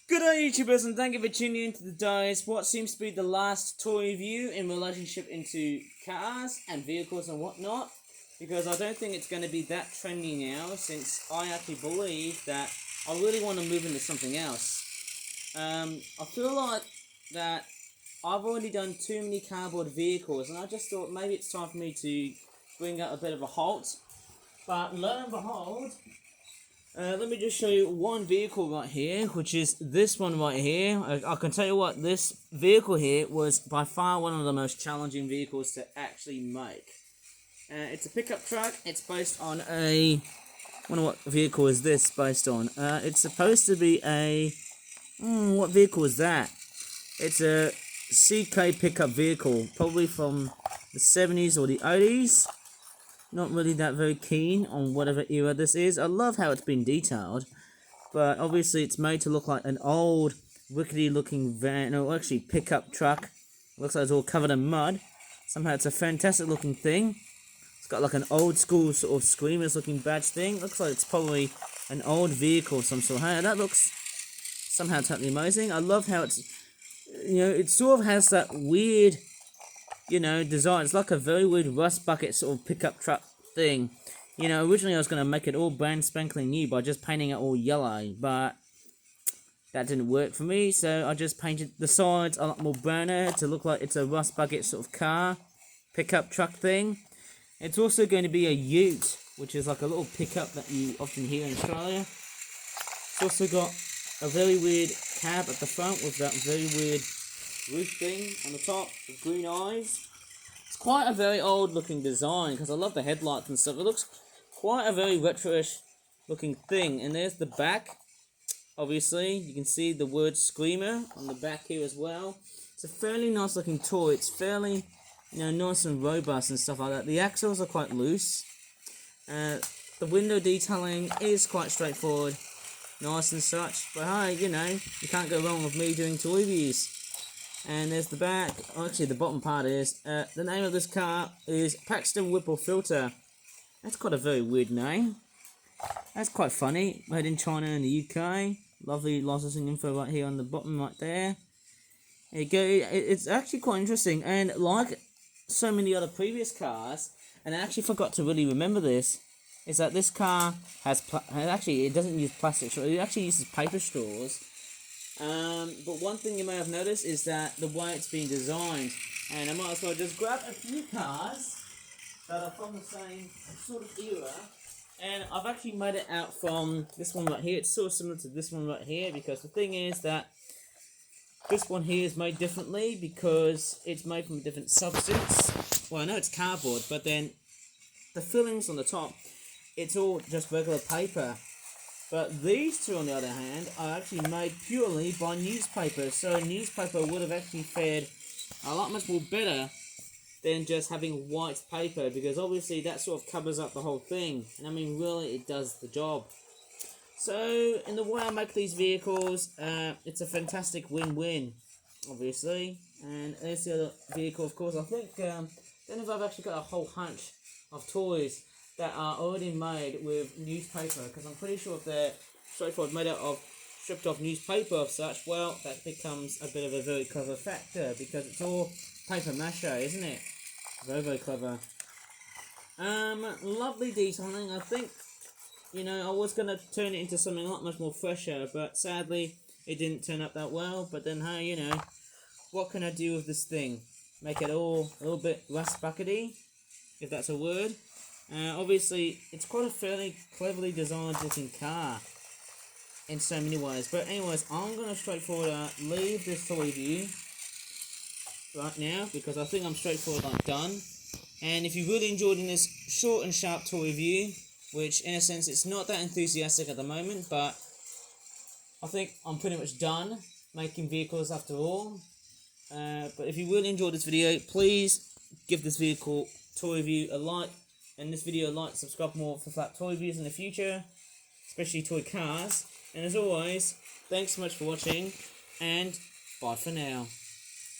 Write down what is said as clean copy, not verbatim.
Good day, YouTubers, and thank you for tuning in to today's what seems to be the last toy review in relationship into cars and vehicles and whatnot, because I don't think it's going to be that trendy now, since I actually believe that I really want to move into something else. I feel like that I've already done too many cardboard vehicles, and I just thought maybe it's time for me to bring out a bit of a halt. But lo and behold, let me just show you one vehicle right here, which is this one right here. I can tell you what, this vehicle here was by far one of the most challenging vehicles to actually make. It's a pickup truck. It's based on a... I wonder what vehicle is this based on. It's supposed to be a... what vehicle is that? It's a CK pickup vehicle, probably from the 70s or the 80s. Not really that very keen on whatever era this is. I love how it's been detailed, but obviously it's made to look like an old, rickety looking van, or actually pickup truck. Looks like it's all covered in mud. Somehow it's a fantastic looking thing. It's got like an old school sort of Screamers looking badge thing. Looks like it's probably an old vehicle of some sort. Hey, that looks somehow totally amazing. I love how it's, it sort of has that weird, design. It's like a very weird rust bucket sort of pickup truck thing. Originally I was going to make it all brand spanking new by just painting it all yellow, but that didn't work for me, so I just painted the sides a lot more browner to look like it's a rust bucket sort of car, pickup truck thing. It's also going to be a ute, which is like a little pickup that you often hear in Australia. It's also got a very weird cab at the front with that very weird roof thing on the top with green eyes. It's quite a very old looking design because I love the headlights and stuff. It looks quite a very retro-ish looking thing. And there's the back. Obviously, you can see the word Screamer on the back here as well. It's a fairly nice looking toy. It's fairly, nice and robust and stuff like that. The axles are quite loose. The window detailing is quite straightforward, nice and such. But hey, you can't go wrong with me doing toy reviews. And there's the back. Actually, the bottom part is, the name of this car is Paxton Whipple Filter. That's got a very weird name. That's quite funny. Made in China and the UK. Lovely licensing info right here on the bottom right there. There you go. It's actually quite interesting. And like so many other previous cars, and I actually forgot to really remember this, is that this car has, actually it doesn't use plastic straws, it actually uses paper straws. But one thing you may have noticed is that the way it's been designed, and I might as well just grab a few cars that are from the same sort of era, and I've actually made it out from this one right here. It's sort of similar to this one right here, because the thing is that this one here is made differently because it's made from a different substance. Well, I know it's cardboard, but then the fillings on the top, it's all just regular paper. But these two, on the other hand, are actually made purely by newspaper. So newspaper would have actually fared a lot much more better than just having white paper, because obviously that sort of covers up the whole thing. And I mean, really, it does the job. So, in the way I make these vehicles, it's a fantastic win-win, obviously. And there's the other vehicle, of course. I think, then if I've actually got a whole hunch of toys that are already made with newspaper, because I'm pretty sure if they're straightforward made out of stripped off newspaper of such, well, that becomes a bit of a very clever factor, because it's all paper mache, isn't it? Very, very clever. Lovely detailing. I think, I was going to turn it into something a lot much more fresher, but sadly, it didn't turn up that well. But then, hey, what can I do with this thing? Make it all a little bit rust buckety, if that's a word. Obviously, it's quite a fairly cleverly designed looking car in so many ways. But anyways, I'm going to straightforward leave this toy review right now, because I think I'm straightforward done. And if you really enjoyed in this short and sharp toy review, which in a sense it's not that enthusiastic at the moment, but I think I'm pretty much done making vehicles after all. But if you really enjoyed this video, please give this vehicle toy review a like, and this video a like, subscribe more for flat toy reviews in the future, especially toy cars. And as always, thanks so much for watching, and bye for now.